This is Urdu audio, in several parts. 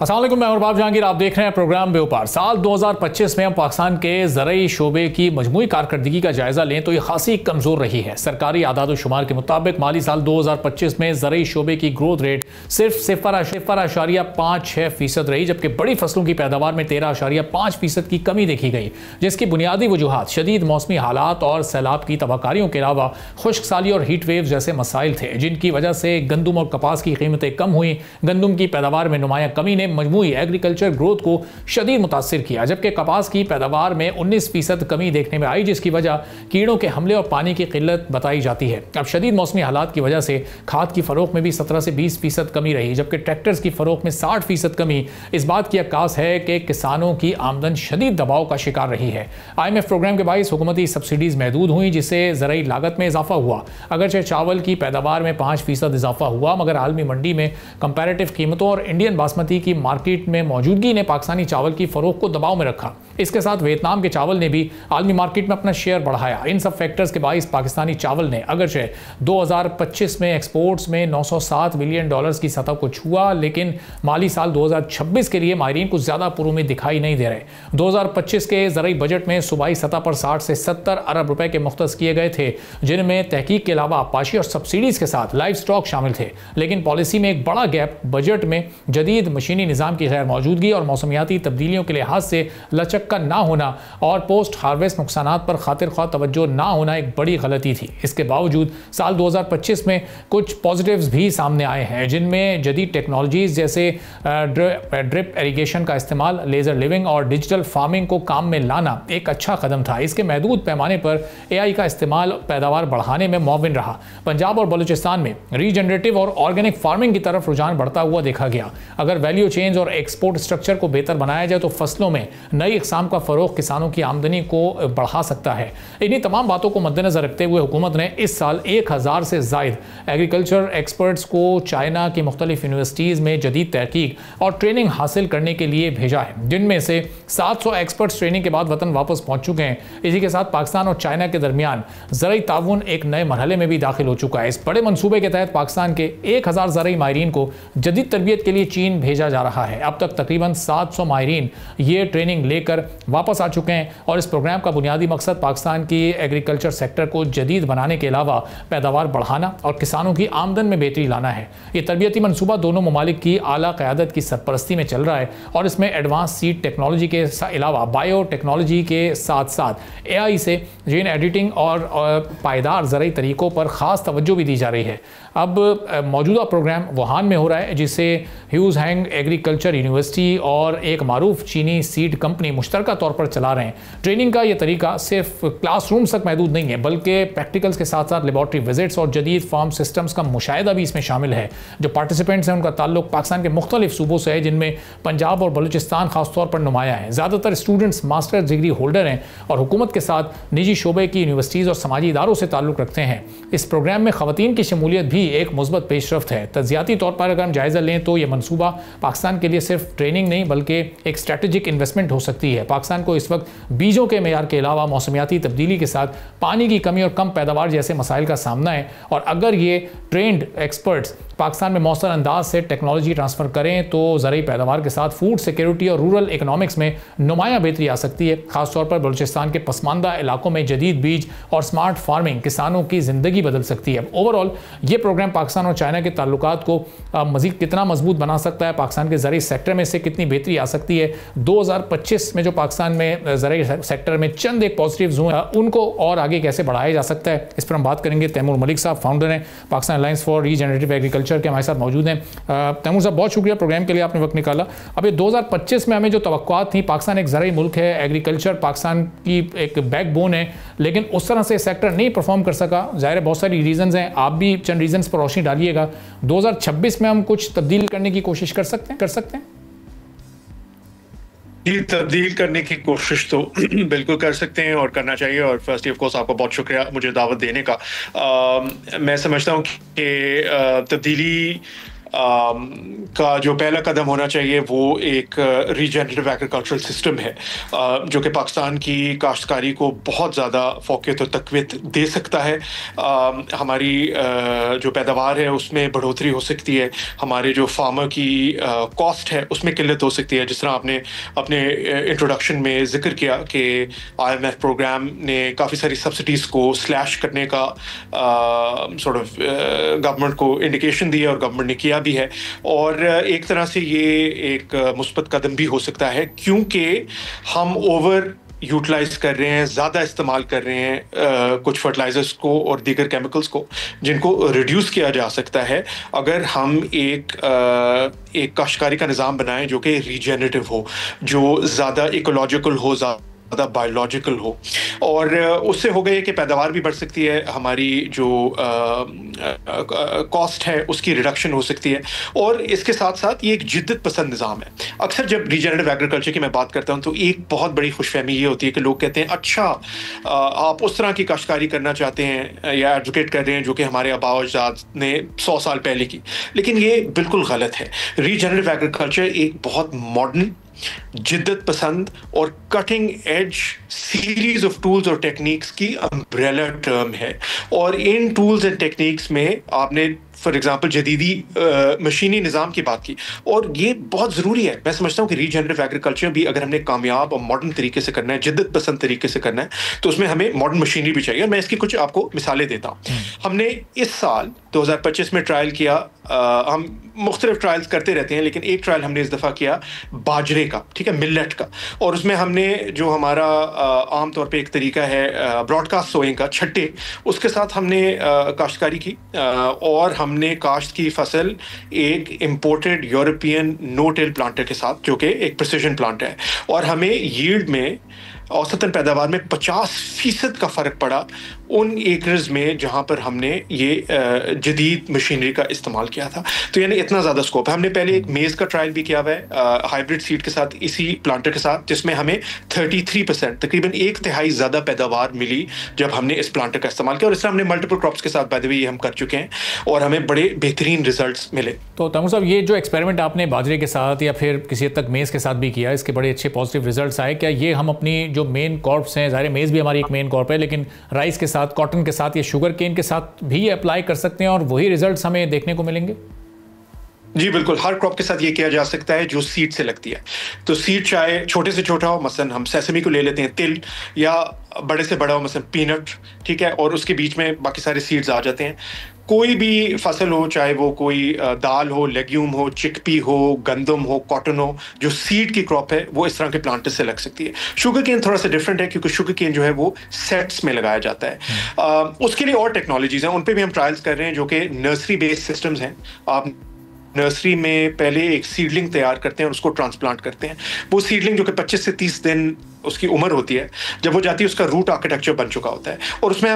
السلام علیکم، میں عرباب جہانگیر، آپ دیکھ رہے ہیں پروگرام بے اوپار۔ سال 2025 میں ہم پاکستان کے زرعی شعبے کی مجموعی کارکردگی کا جائزہ لیں تو یہ خاصی کمزور رہی ہے۔ سرکاری اعداد و شمار کے مطابق مالی سال 2025 میں زرعی شعبے کی گروتھ ریٹ صرف 0.56% رہی، جبکہ بڑی فصلوں کی پیداوار میں 13.5% کی کمی دیکھی گئی، جس کی بنیادی وجوہات شدید موسمی حالات اور سیلاب کی تباہکاریوں کے علاوہ خشک سالی اور ہیٹ ویو جیسے مسائل تھے، جن کی وجہ سے گندم اور کپاس کی قیمتیں کم ہوئیں۔ گندم کی پیداوار میں نمایاں کمی نے مجموعی ایگریکلچر گروتھ کو شدید متاثر کیا، جبکہ کپاس کی پیداوار میں 19% کمی دیکھنے میں آئی، جس کی وجہ کیڑوں کے حملے اور پانی کی قلت بتائی جاتی ہے۔ اب شدید موسمی حالات کی وجہ سے کھاد کی فروخت میں بھی 17 سے 20% کمی رہی، جبکہ ٹریکٹرز کی فروخت میں 60% کمی اس بات کی عکاس ہے کہ کسانوں کی آمدن شدید دباؤ کا شکار رہی ہے۔ IMF پروگرام کے باعث حکومتی سبسڈیز محدود ہوئیں، جس سے زرعی لاگت میں اضافہ ہوا۔ اگرچہ چاول کی پیداوار میں 5% اضافہ ہوا، مگر عالمی منڈی میں کمپیریٹو قیمتوں اور انڈین باسمتی کی مارکیٹ میں موجودگی نے پاکستانی چاول کی فروخت کو دباؤ میں رکھا۔ اس کے ساتھ ویتنام کے چاول نے بھی عالمی مارکیٹ میں اپنا شیئر بڑھایا۔ ان سب فیکٹرز کے باعث پاکستانی چاول نے اگرچہ 2025 میں ایکسپورٹس میں $907 ملین کی سطح کو چھوا، لیکن مالی سال 2026 کے لیے ماہرین کو زیادہ پر امید دکھائی نہیں دے رہے۔ 2025 کے زرعی بجٹ میں صوبائی سطح پر 60 سے 70 ارب روپے کے مختص کیے گئے تھے، جن میں تحقیق کے علاوہ پاشی اور سبسڈیز کے ساتھ لائف سٹاک شامل تھے، لیکن پالیسی میں ایک بڑا گیپ بجٹ میں جدید مشینی نظام کی غیر موجودگی اور موسمیاتی تبدیلیوں کے لحاظ سے لچک کا نہ ہونا اور پوسٹ ہارویسٹ نقصانات پر خاطر خواہ توجہ نہ ہونا ایک بڑی غلطی تھی۔ اس کے باوجود سال 2025 میں کچھ پازیٹیوز بھی سامنے آئے ہیں، جن میں جدید ٹیکنالوجیز جیسے ڈرپ ایریگیشن کا استعمال، لیزر لیونگ اور ڈیجیٹل فارمنگ کو کام میں لانا ایک اچھا قدم تھا۔ اس کے محدود پیمانے پر AI کا استعمال پیداوار بڑھانے میں معاون رہا۔ پنجاب اور بلوچستان میں ریجنریٹو اور آرگینک فارمنگ کی طرف رجحان بڑھتا ہوا دیکھا گیا۔ اگر ویلیو چینز اور ایکسپورٹ سٹرکچر کو بہتر بنایا جائے تو فصلوں میں نئی اقسام کا فروغ کسانوں کی آمدنی کو بڑھا سکتا ہے۔ انہی تمام باتوں کو مد نظر رکھتے ہوئے حکومت نے اس سال 1000 سے زائد ایگریکلچر ایکسپرٹس کو چائنا کی مختلف یونیورسٹیز میں جدید تحقیق اور ٹریننگ حاصل کرنے کے لیے بھیجا ہے، جن میں سے 700 ایکسپرٹس ٹریننگ کے بعد وطن واپس پہنچ چکے ہیں۔ اسی کے ساتھ پاکستان اور چائنا کے درمیان زرعی تعاون ایک نئے مرحلے میں بھی داخل ہو چکا ہے۔ اس بڑے منصوبے کے تحت پاکستان کے 1000 زرعی ماہرین کو جدید تربیت کے لیے چین بھیجا جا رہا ہے۔ اب تک تقریباً 700 ماہرین یہ ٹریننگ لے کر واپس آ چکے ہیں، اور اس پروگرام کا بنیادی مقصد پاکستان کی ایگریکلچر سیکٹر کو جدید بنانے کے علاوہ پیداوار بڑھانا اور کسانوں کی آمدن میں بہتری لانا ہے۔ یہ تربیتی منصوبہ دونوں ممالک کی اعلیٰ قیادت کی سرپرستی میں چل رہا ہے، اور اس میں ایڈوانس سیڈ ٹیکنالوجی کے علاوہ بائیو ٹیکنالوجی کے ساتھ ساتھ AI سے جین ایڈیٹنگ اور پائیدار زرعی طریقوں پر خاص توجہ بھی دی جا رہی ہے۔ اب موجودہ پروگرام ووہان میں ہو رہا ہے، جسے ہیوز ہینگ ایگریکلچر یونیورسٹی اور ایک معروف چینی سیڈ کمپنی مشترکہ طور پر چلا رہے ہیں۔ ٹریننگ کا یہ طریقہ صرف کلاس رومز تک محدود نہیں ہے، بلکہ پریکٹیکلز کے ساتھ ساتھ لیبارٹری وزٹس اور جدید فارم سسٹمز کا مشاہدہ بھی اس میں شامل ہے۔ جو پارٹیسپینٹس ہیں ان کا تعلق پاکستان کے مختلف صوبوں سے ہے، جن میں پنجاب اور بلوچستان خاص طور پر نمایاں ہیں۔ زیادہ تر اسٹوڈنٹس ماسٹر ڈگری ہولڈر ہیں اور حکومت کے ساتھ نجی شعبے کی یونیورسٹیز اور سماجی اداروں سے تعلق رکھتے ہیں۔ اس پروگرام میں خواتین کی شمولیت بھی ایک مثبت پیش رفت ہے۔ تجزیاتی طور پر اگر ہم جائزہ لیں تو یہ منصوبہ پاکستان کے لیے صرف ٹریننگ نہیں بلکہ ایک اسٹریٹجک انویسٹمنٹ ہو سکتی ہے۔ پاکستان کو اس وقت بیجوں کے معیار کے علاوہ موسمیاتی تبدیلی کے ساتھ پانی کی کمی اور کم پیداوار جیسے مسائل کا سامنا ہے، اور اگر یہ ٹرینڈ ایکسپرٹس پاکستان میں مؤثر انداز سے ٹیکنالوجی ٹرانسفر کریں تو زرعی پیداوار کے ساتھ فوڈ سیکیورٹی اور رورل اکنامکس میں نمایاں بہتری آ سکتی ہے۔ خاص طور پر بلوچستان کے پسماندہ علاقوں میں جدید بیج اور سمارٹ فارمنگ کسانوں کی زندگی بدل سکتی ہے۔ اوورآل یہ پروگرام پاکستان اور چائنا کے تعلقات کو مزید کتنا مضبوط بنا سکتا ہے، پاکستان کے زرعی سیکٹر میں سے کتنی بہتری آ سکتی ہے، 2025 میں جو پاکستان میں زرعی سیکٹر میں چند ایک پازیٹیوز ہوئے ہیں ان کو اور آگے کیسے بڑھایا جا سکتا ہے، اس پر ہم بات کریں گے۔ تیمور ملک صاحب فاؤنڈر ہیں Pakistan alliance for regenerative agriculture کے، ہمارے ساتھ موجود ہیں۔ تیمور صاحب بہت شکریہ پروگرام کے لیے، آپ نے وقت نکالا۔ اب یہ 2025 میں ہمیں جو توقعات تھیں، پاکستان ایک زرعی ملک ہے، ایگریکلچر پاکستان کی ایک بیک بون ہے، لیکن اس طرح سے سیکٹر نہیں پرفارم کر سکا۔ ظاہر ہے بہت ساری ریزنز ہیں، آپ بھی چند ریزنز پر روشنی ڈالیے گا۔ 2026 میں ہم کچھ تبدیل کرنے کی کوشش کر سکتے ہیں؟ جی، تبدیل کرنے کی کوشش تو بالکل کر سکتے ہیں اور کرنا چاہیے، اور فرسٹلی آف کورس آپ کا بہت شکریہ مجھے دعوت دینے کا۔ میں سمجھتا ہوں کہ تبدیلی کا جو پہلا قدم ہونا چاہیے وہ ایک ریجنریٹو ایگریکلچرل سسٹم ہے جو کہ پاکستان کی کاشتکاری کو بہت زیادہ فوقیت و تقویت دے سکتا ہے. ہماری جو پیداوار ہے اس میں بڑھوتری ہو سکتی ہے, ہمارے جو فارمر کی کاسٹ ہے اس میں قلت ہو سکتی ہے. جس طرح آپ نے اپنے انٹروڈکشن میں ذکر کیا کہ IMF پروگرام نے کافی ساری سبسڈیز کو سلیش کرنے کا سورٹ آف گورنمنٹ کو انڈیکیشن دی ہے, اور گورنمنٹ نے کیا بھی ہے. اور ایک طرح سے یہ ایک مثبت قدم بھی ہو سکتا ہے کیونکہ ہم اوور یوٹیلائز کر رہے ہیں, زیادہ استعمال کر رہے ہیں کچھ فرٹیلائزرس کو اور دیگر کیمیکلس کو جن کو ریڈیوس کیا جا سکتا ہے اگر ہم ایک کاشتکاری کا نظام بنائیں جو کہ ریجنریٹو ہو, جو زیادہ ایکولوجیکل ہو, زیادہ بایولوجیکل ہو. اور اس سے ہوگا یہ کہ پیداوار بھی بڑھ سکتی ہے, ہماری جو کاسٹ ہے اس کی ریڈکشن ہو سکتی ہے, اور اس کے ساتھ ساتھ یہ ایک جدت پسند نظام ہے. اکثر جب ریجنریٹو ایگریکلچر کی میں بات کرتا ہوں تو ایک بہت بڑی خوش فہمی یہ ہوتی ہے کہ لوگ کہتے ہیں اچھا آپ اس طرح کی کاشتکاری کرنا چاہتے ہیں یا ایڈوکیٹ کر رہے ہیں جو کہ ہمارے آباء و اجداد نے 100 سال پہلے کی, لیکن یہ بالکل غلط ہے. ریجنریٹو ایگریکلچر ایک بہت ماڈرن, جدت پسند اور cutting edge series of tools اور ٹیکنیکس کی امبریلا ٹرم ہے. اور ان ٹولز اینڈ ٹیکنیکس میں آپ نے فار ایگزامپل جدیدی مشینی نظام کی بات کی, اور یہ بہت ضروری ہے. میں سمجھتا ہوں کہ ریجنریٹو ایگریکلچر بھی اگر ہم نے کامیاب اور ماڈرن طریقے سے کرنا ہے, جدت پسند طریقے سے کرنا ہے, تو اس میں ہمیں ماڈرن مشینری بھی چاہیے. اور میں اس کی کچھ آپ کو مثالیں دیتا ہوں. ہم نے اس سال 2025 میں ٹرائل کیا, ہم مختلف ٹرائلز کرتے رہتے ہیں لیکن ایک ٹرائل ہم نے اس دفعہ کیا باجرے کا, ٹھیک ہے, ملٹ کا. اور اس میں ہم نے جو ہمارا عام طور پہ ایک طریقہ ہے براڈ کاسٹ سوئنگ کا, چھٹے, اس کے ساتھ ہم نے کاشتکاری کی, اور ہم نے کاشت کی فصل ایک امپورٹڈ یورپین نو ٹل پلانٹر کے ساتھ جو کہ ایک پریسیژن پلانٹ ہے, اور ہمیں ییلڈ میں اوسطاً پیداوار میں 50% کا فرق پڑا ان ایکرز میں جہاں پر ہم نے یہ جدید مشینری کا استعمال کیا تھا. تو یعنی اتنا زیادہ اسکوپ ہے. ہم نے پہلے ایک میز کا ٹرائل بھی کیا ہوا ہے ہائیبرڈ سیڈ کے ساتھ, اسی پلانٹر کے ساتھ, جس میں ہمیں 33% تقریباً 1/3 زیادہ پیداوار ملی جب ہم نے اس پلانٹر کا استعمال کیا. اور اس طرح ہم نے ملٹیپل کراپس کے ساتھ بائی دی وے یہ ہم کر چکے ہیں اور ہمیں بڑے بہترین ریزلٹس ملے. تو تیمور صاحب, یہ جو ایکسپیریمنٹ آپ نے باجرے کے ساتھ یا پھر کسی حد تک میز کے ساتھ بھی کیا, اس کے بڑے اچھے پازیٹیو ریزلٹس آئے. کیا یہ ہم اپنی جو مین کارپس ہیں, ظاہر میز بھی ہماری ایک مین کارپ ہے, لیکن رائس کے ساتھ, کاٹن کے ساتھ یا شوگر کین کے ساتھ بھی اپلائی کر سکتے ہیں اور وہی ریزلٹس ہمیں دیکھنے کو ملیں گے؟ جی بالکل, ہر کراپ کے ساتھ یہ کیا جا سکتا ہے جو سیڈ سے لگتی ہے. تو سیڈ چاہے چھوٹے سے چھوٹا ہو, مثلا ہم سیسمی کو لے لیتے ہیں, تل, یا بڑے سے بڑا ہو مثلا پینٹ, ٹھیک ہے, اور اس کے بیچ میں باقی سارے سیڈز آ جاتے ہیں. کوئی بھی فصل ہو, چاہے وہ کوئی دال ہو, لیگیوم ہو, چک پی ہو, گندم ہو, کاٹن ہو, جو سیڈ کی کراپ ہے وہ اس طرح کے پلانٹر سے لگ سکتی ہے. شوگر کین تھوڑا سا ڈفرینٹ ہے کیونکہ شوگر کین جو ہے وہ سیٹس میں لگایا جاتا ہے. اس کے لیے اور ٹیکنالوجیز ہیں, ان پہ بھی ہم ٹرائلز کر رہے ہیں جو کہ نرسری بیسڈ سسٹمز ہیں. آپ نرسری میں پہلے ایک سیڈلنگ تیار کرتے ہیں اور اس کو ٹرانسپلانٹ کرتے ہیں. وہ سیڈلنگ جو کہ 25 سے 30 دن اس کی عمر ہوتی ہے, جب وہ جاتی ہے اس کا روٹ آرکیٹیکچر بن چکا ہوتا ہے. اور اس میں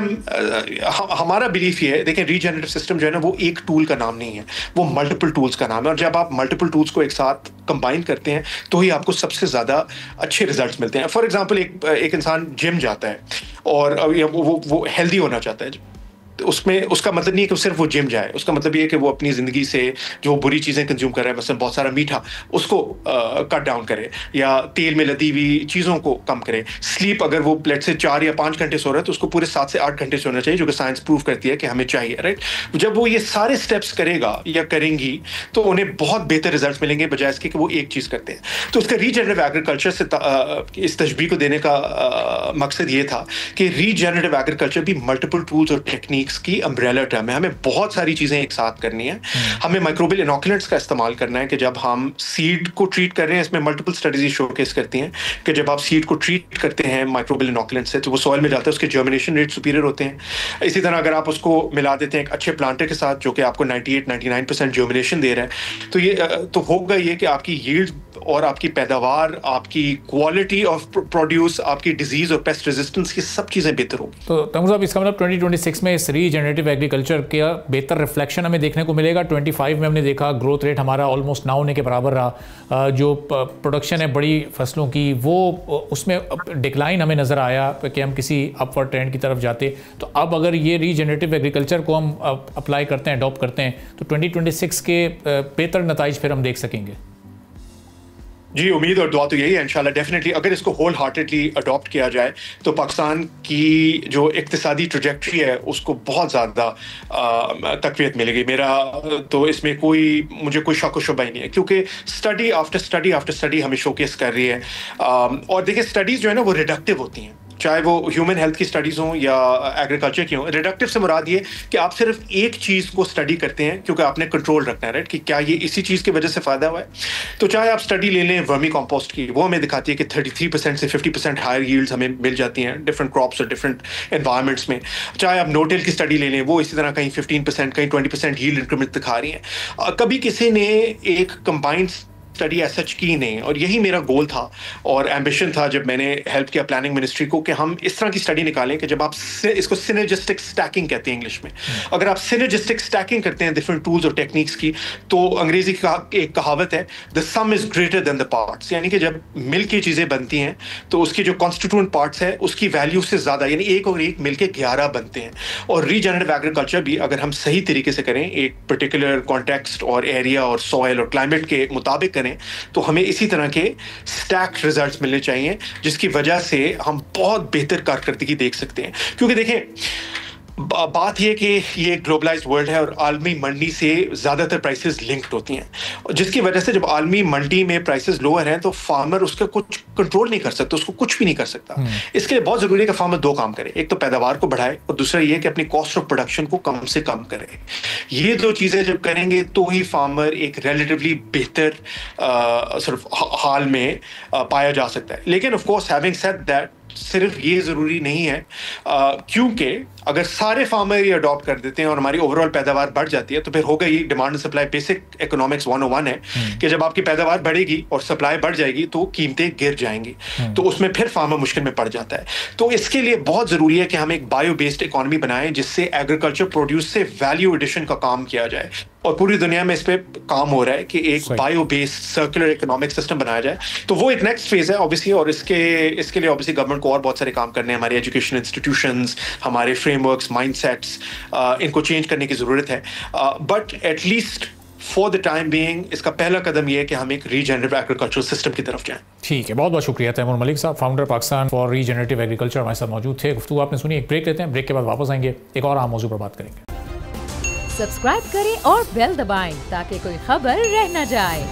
ہمارا بلیف یہ ہے, دیکھیں ریجنریٹو سسٹم جو ہے نا وہ ایک ٹول کا نام نہیں ہے, وہ ملٹیپل ٹولز کا نام ہے. اور جب آپ ملٹیپل ٹولز کو ایک ساتھ کمبائن کرتے ہیں تو ہی آپ کو سب سے زیادہ اچھے ریزلٹس ملتے ہیں. فار ایگزامپل ایک انسان جم جاتا ہے اور وہ ہیلدی ہونا چاہتا ہے, اس میں اس کا مطلب نہیں ہے کہ صرف وہ جم جائے, اس کا مطلب یہ ہے کہ وہ اپنی زندگی سے جو بری چیزیں کنزیوم کر رہا ہے, مثلا بہت سارا میٹھا, اس کو کٹ ڈاؤن کرے, یا تیل میں لدی ہوئی چیزوں کو کم کرے. سلیپ, اگر وہ پلیٹ سے 4 یا 5 گھنٹے سو رہا ہے تو اس کو پورے 7 سے 8 گھنٹے سونا چاہیے, جو کہ سائنس پروف کرتی ہے کہ ہمیں چاہیے, رائٹ. جب وہ یہ سارے اسٹیپس کرے گا یا کریں گی تو انہیں بہت بہتر ریزلٹس ملیں گے بجائے اس کے کہ وہ ایک چیز کرتے ہیں. تو اس کا ریجنریٹو ایگریکلچر سے اس تشبیہ کو دینے کا مقصد یہ تھا کہ ریجنریٹو ایگریکلچر بھی ملٹیپل ٹولز اور ٹیکنیکس کی امبریلا ٹرم ہے. ہمیں بہت ساری چیزیں ایک ساتھ کرنی ہے. ہمیں مائکروبیل انوکولنٹس کا استعمال کرنا ہے کہ جب ہم سیڈ کو ٹریٹ کر رہے ہیں, اس میں ملٹیپل اسٹڈیز شو کیس کرتی ہیں کہ جب آپ سیڈ کو ٹریٹ کرتے ہیں مائکروبیل انوکولنٹ سے تو وہ سوئل میں جاتا ہے, اس کے جرمینیشن ریٹ سپیریئر ہوتے ہیں. اسی طرح اگر آپ اس کو ملا دیتے ہیں ایک اچھے پلانٹر کے ساتھ جو کہ آپ کو 98-99% جرمینیشن دے رہا ہے, تو یہ تو ہوگا یہ کہ آپ کی ییلڈ اور آپ کی پیداوار, آپ کی کوالٹی آف پروڈیوس, آپ کی ڈیزیز اور پیسٹ ریزسٹنس کی سب چیزیں بہتر ہوگی. تو تیمور صاحب اس کا مطلب 2026 میں اس ری جنریٹو ایگریکلچر کا بہتر ریفلیکشن ہمیں دیکھنے کو ملے گا. 25 میں ہم نے دیکھا گروتھ ریٹ ہمارا آلموسٹ نہ ہونے کے برابر رہا, جو پروڈکشن ہے بڑی فصلوں کی وہ اس میں ڈکلائن ہمیں نظر آیا کہ ہم کسی اپ ورڈ ٹرینڈ کی طرف جاتے. تو اب اگر یہ ری جنریٹو ایگریکلچر کو ہم اپلائی کرتے ہیں, اڈاپٹ کرتے ہیں, تو 2026 کے بہتر نتائج پھر ہم دیکھ سکیں گے. جی امید اور دعا تو یہی ہے انشاءاللہ. ڈیفینیٹلی اگر اس کو ہول ہارٹیڈلی اڈاپٹ کیا جائے تو پاکستان کی جو اقتصادی ٹریجیکٹری ہے اس کو بہت زیادہ تقویت ملے گی. میرا تو اس میں مجھے کوئی شک و شبہ ہی نہیں ہے, کیونکہ study after study after study ہمیں شوکیس کر رہی ہے. اور دیکھیں اسٹڈیز جو ہے نا وہ ریڈکٹیو ہوتی ہیں, چاہے وہ ہیومن ہیلتھ کی اسٹڈیز ہوں یا ایگریکلچر کی ہوں. ریڈکٹیو سے مراد یہ کہ آپ صرف ایک چیز کو اسٹڈی کرتے ہیں کیونکہ آپ نے کنٹرول رکھنا ہے, رائٹ, کہ کیا یہ اسی چیز کی وجہ سے فائدہ ہوا ہے. تو چاہے آپ اسٹڈی لے لیں ورمی کمپوسٹ کی, وہ ہمیں دکھاتی ہے کہ 33% سے 50% ہائر ییلڈز ہمیں مل جاتی ہیں ڈفرنٹ کراپس اور ڈفرنٹ انوائرمنٹس میں. چاہے آپ نوٹیل کی اسٹڈی لے لیں, وہ اسی طرح کہیں 15% کہیں 20% ییلڈ انکریمنٹ دکھا رہی ہیں. کبھی کسی نے ایک کمبائنڈ اسٹڈی ایس ایچ کی نہیں, اور یہی میرا گول تھا اور ایمبیشن تھا جب میں نے ہیلپ کیا پلاننگ منسٹری کو کہ ہم اس طرح کی اسٹڈی نکالیں کہ جب آپ اس کو سینرجسٹک اسٹیکنگ کہتے ہیں انگلش میں, اگر آپ سینرجسٹک اسٹیکنگ کرتے ہیں ڈفرنٹ ٹولز اور ٹیکنیکس کی, تو انگریزی کا ایک کہاوت ہے دا سم is greater than the parts, یعنی کہ جب مل کے چیزیں بنتی ہیں تو اس کی جو کانسٹیٹوئنٹ پارٹس ہے اس کی ویلیو سے زیادہ, یعنی ایک اور ایک مل کے 11 بنتے ہیں. اور ری جنریٹو ایگریکلچر بھی اگر ہم صحیح طریقے سے کریں, ایک پرٹیکولر کانٹیکسٹ اور ایریا اور سوائل اور کلائمیٹ کے مطابق کریں, تو ہمیں اسی طرح کے اسٹیک ریزلٹس ملنے چاہیے جس کی وجہ سے ہم بہت بہتر کارکردگی دیکھ سکتے ہیں. کیونکہ دیکھیں بات یہ کہ یہ گلوبلائزڈ ورلڈ ہے اور عالمی منڈی سے زیادہ تر پرائسز لنکڈ ہوتی ہیں, جس کی وجہ سے جب عالمی منڈی میں پرائسز لوور ہیں تو فارمر اس کا کچھ کنٹرول نہیں کر سکتا, اس کو کچھ بھی نہیں کر سکتا. اس کے لیے بہت ضروری ہے کہ فارمر 2 کام کرے, ایک تو پیداوار کو بڑھائے اور دوسرا یہ کہ اپنی کاسٹ آف پروڈکشن کو کم سے کم کرے. یہ 2 چیزیں جب کریں گے تو ہی فارمر ایک ریلیٹیولی بہتر صرف حال میں پایا جا سکتا ہے. لیکن of course having said that صرف یہ ضروری نہیں ہے, کیونکہ اگر سارے فارمر یہ اڈاپٹ کر دیتے ہیں اور ہماری اوور آل پیداوار بڑھ جاتی ہے تو پھر ہوگا یہ demand and supply basic economics 101 ہے کہ جب آپ کی پیداوار بڑھے گی اور سپلائی بڑھ جائے گی تو قیمتیں گر جائیں گی, تو اس میں پھر فارمر مشکل میں پڑ جاتا ہے. تو اس کے لیے بہت ضروری ہے کہ ہم ایک بایو بیسڈ اکانومی بنائیں جس سے ایگریکلچر پروڈیوس سے ویلیو ایڈیشن کا کام کیا جائے, اور پوری دنیا میں اس پہ کام ہو رہا ہے کہ ایک bio based circular economic system بنایا جائے. تو وہ ایک نیکسٹ فیز ہے اوبیسلی, اور اس کے لیے اوبیسلی گورنمنٹ کو اور بہت سارے کام کرنے ہیں. ہمارے ایجوکیشن انسٹیٹیوشنز, ہمارے فریم ورکس, مائنڈ سیٹس, ان کو چینج کرنے کی ضرورت ہے. But at least for the time being اس کا پہلا قدم یہ ہے کہ ہم ایک ری جنریٹو ایگریکلچر سسٹم کی طرف جائیں. ٹھیک ہے, بہت بہت شکریہ تیمور ملک صاحب, founder Pakistan for regenerative agriculture, ہمارے ساتھ موجود تھے. گفتگو آپ نے سنی, ایک بریک لیتے ہیں, بریک کے بعد واپس آئیں گے, ایک اور اہم موضوع پر بات کریں گے. سبسکرائب کریں اور بیل دبائیں تاکہ کوئی خبر رہ نہ جائے.